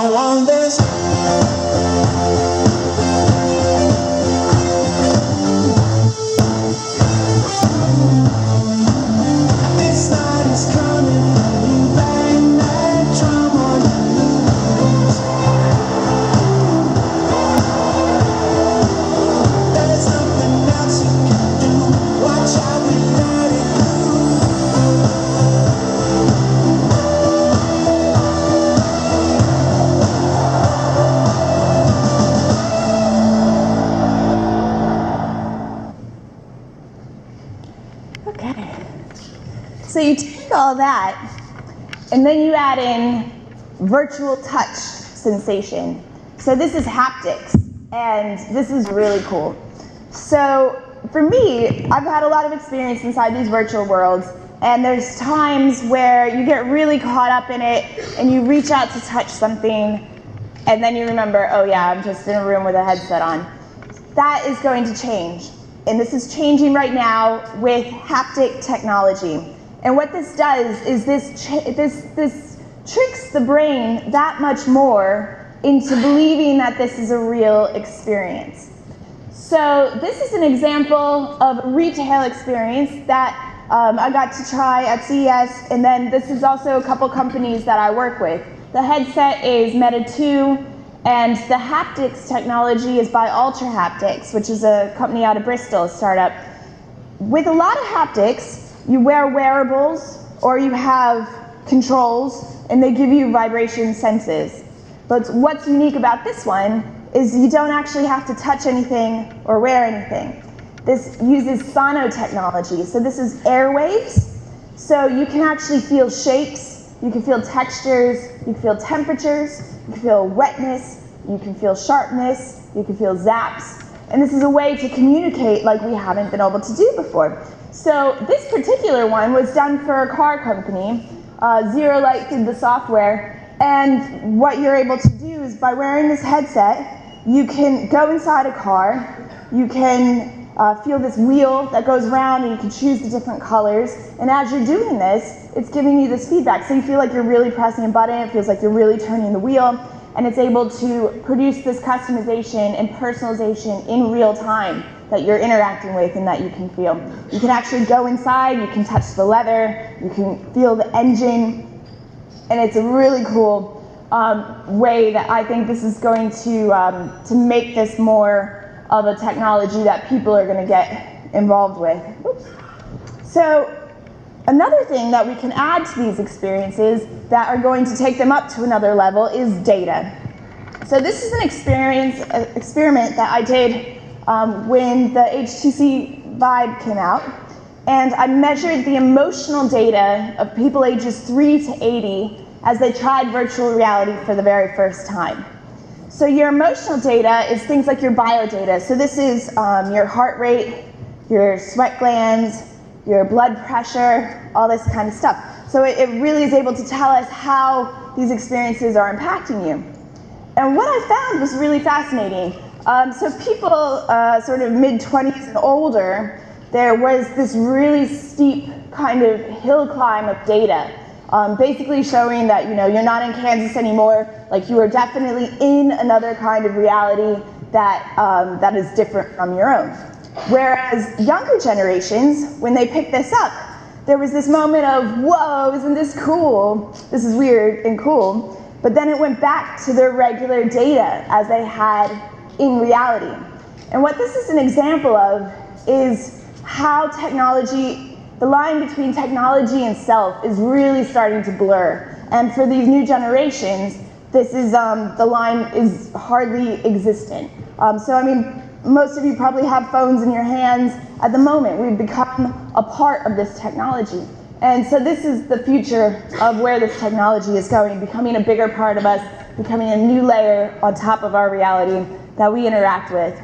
don't want this. This night is coming for you, bang that drum on your knees. There's nothing else you can do. Watch out, we let it Okay, so you take all that, and then you add in virtual touch sensation. So this is haptics, and this is really cool. So for me, I've had a lot of experience inside these virtual worlds, and there's times where you get really caught up in it, and you reach out to touch something, and then you remember, oh yeah, I'm just in a room with a headset on. That is going to change. And this is changing right now with haptic technology. And what this does is this tricks the brain that much more into believing that this is a real experience. So this is an example of a retail experience that I got to try at CES, and then this is also a couple companies that I work with. The headset is Meta 2, and the haptics technology is by Ultra Haptics, which is a company out of Bristol, a startup. With a lot of haptics, you wear wearables or you have controls, and they give you vibration senses. But what's unique about this one is you don't actually have to touch anything or wear anything. This uses sono technology. So this is airwaves. So you can actually feel shapes, you can feel textures, you can feel temperatures, you can feel wetness, you can feel sharpness, you can feel zaps. And this is a way to communicate like we haven't been able to do before. So this particular one was done for a car company. Zero Light did the software. And what you're able to do is by wearing this headset, you can go inside a car, you can feel this wheel that goes around, and you can choose the different colors. And as you're doing this, it's giving you this feedback. So you feel like you're really pressing a button, it feels like you're really turning the wheel, and it's able to produce this customization and personalization in real time that you're interacting with and that you can feel. You can actually go inside, you can touch the leather, you can feel the engine, and it's a really cool way that I think this is going to make this more of a technology that people are going to get involved with. Oops. So another thing that we can add to these experiences that are going to take them up to another level is data. So this is an experiment that I did when the HTC Vive came out, and I measured the emotional data of people ages 3 to 80 as they tried virtual reality for the very first time. So your emotional data is things like your biodata. So this is your heart rate, your sweat glands, your blood pressure, all this kind of stuff. So it really is able to tell us how these experiences are impacting you. And what I found was really fascinating. So people sort of mid-20s and older, there was this really steep kind of hill climb of data. Basically showing that you're not in Kansas anymore, like you are definitely in another kind of reality that is different from your own. Whereas younger generations, when they picked this up, there was this moment of, whoa, isn't this cool? This is weird and cool. But then it went back to their regular data as they had in reality. And what this is an example of is how technology, the line between technology and self is really starting to blur. And for these new generations, this is, the line is hardly existent. So I mean, most of you probably have phones in your hands at the moment. We've become a part of this technology. And so this is the future of where this technology is going, becoming a bigger part of us, becoming a new layer on top of our reality that we interact with.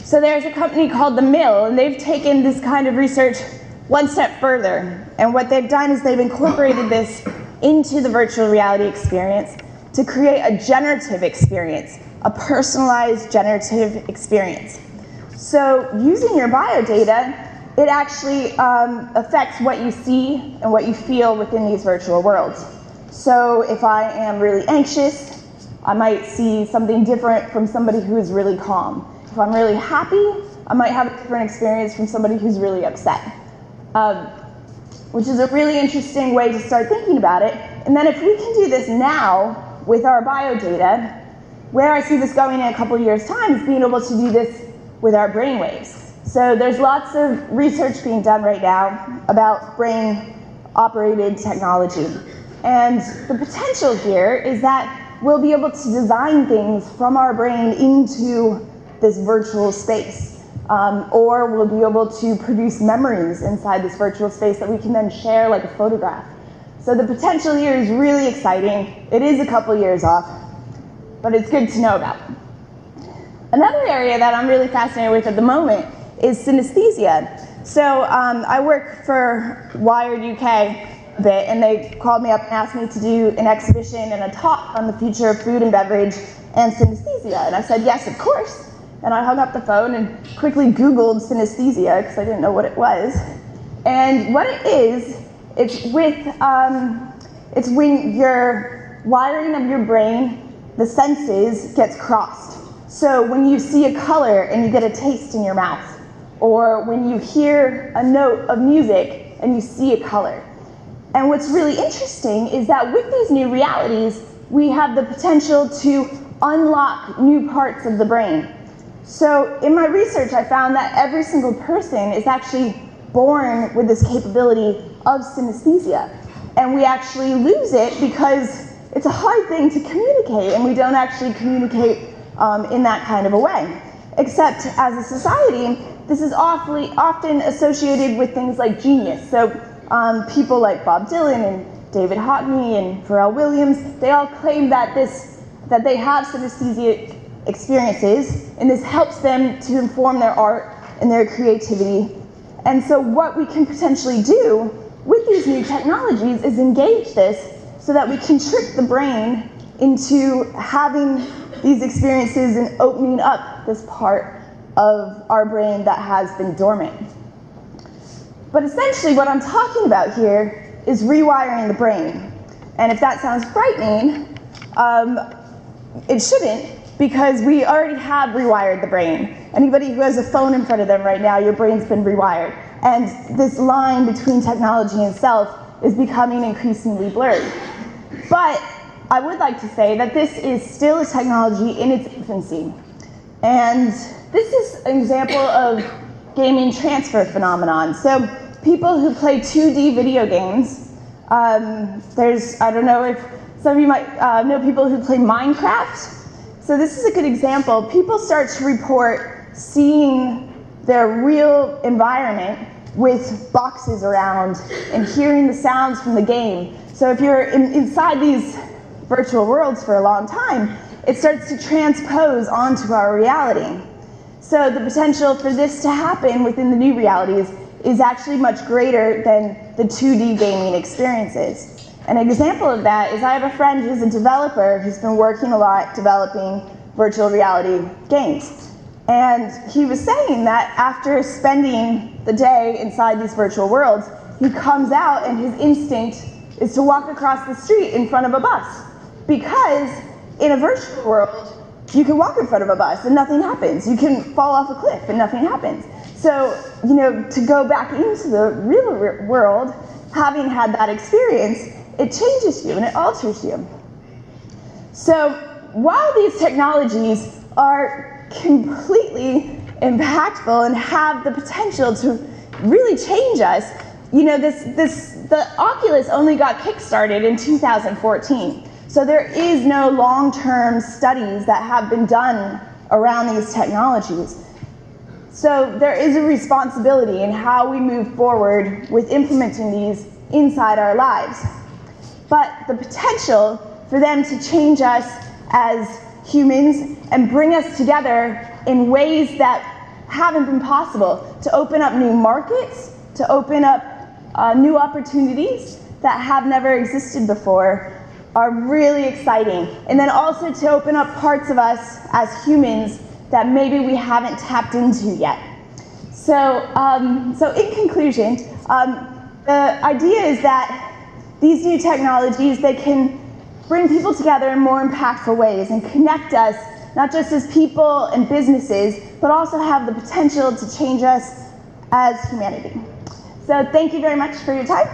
So there's a company called The Mill, and they've taken this kind of research one step further. And what they've done is they've incorporated this into the virtual reality experience to create a generative experience, a personalized generative experience. So using your biodata, it actually affects what you see and what you feel within these virtual worlds. So if I am really anxious, I might see something different from somebody who is really calm. If I'm really happy, I might have a different experience from somebody who's really upset. Which is a really interesting way to start thinking about it. And then if we can do this now with our biodata, where I see this going in a couple years' time is being able to do this with our brainwaves. So there's lots of research being done right now about brain-operated technology. And the potential here is that we'll be able to design things from our brain into this virtual space. Or we'll be able to produce memories inside this virtual space that we can then share like a photograph. So the potential here is really exciting. It is a couple years off, but it's good to know about. Another area that I'm really fascinated with at the moment is synesthesia. So I work for Wired UK a bit, and they called me up and asked me to do an exhibition and a talk on the future of food and beverage and synesthesia. And I said, yes, of course. And I hung up the phone and quickly Googled synesthesia because I didn't know what it was. And what it is, it's when your wiring of your brain, the senses, gets crossed. So when you see a color and you get a taste in your mouth, or when you hear a note of music and you see a color. And what's really interesting is that with these new realities, we have the potential to unlock new parts of the brain. So in my research, I found that every single person is actually born with this capability of synesthesia. And we actually lose it because it's a hard thing to communicate, and we don't actually communicate in that kind of a way. Except as a society, this is often associated with things like genius. So people like Bob Dylan and David Hockney and Pharrell Williams, they all claim that they have synesthesia experiences, and this helps them to inform their art and their creativity. And so what we can potentially do with these new technologies is engage this so that we can trick the brain into having these experiences and opening up this part of our brain that has been dormant. But essentially what I'm talking about here is rewiring the brain. And if that sounds frightening, it shouldn't, because we already have rewired the brain. Anybody who has a phone in front of them right now, your brain's been rewired. And this line between technology and self is becoming increasingly blurred. But I would like to say that this is still a technology in its infancy. And this is an example of gaming transfer phenomenon. So people who play 2D video games, I don't know if some of you might know people who play Minecraft. So this is a good example. People start to report seeing their real environment with boxes around and hearing the sounds from the game. So if you're inside these virtual worlds for a long time, it starts to transpose onto our reality. So the potential for this to happen within the new realities is actually much greater than the 2D gaming experiences. An example of that is I have a friend who's a developer who's been working a lot developing virtual reality games. And he was saying that after spending the day inside these virtual worlds, he comes out and his instinct is to walk across the street in front of a bus. Because in a virtual world, you can walk in front of a bus and nothing happens. You can fall off a cliff and nothing happens. So, to go back into the real world, having had that experience, it changes you and it alters you. So while these technologies are completely impactful and have the potential to really change us, the Oculus only got kickstarted in 2014. So there is no long-term studies that have been done around these technologies. So there is a responsibility in how we move forward with implementing these inside our lives. But the potential for them to change us as humans and bring us together in ways that haven't been possible, to open up new markets, to open up new opportunities that have never existed before, are really exciting. And then also to open up parts of us as humans that maybe we haven't tapped into yet. So in conclusion, the idea is that these new technologies, they can bring people together in more impactful ways and connect us, not just as people and businesses, but also have the potential to change us as humanity. So thank you very much for your time.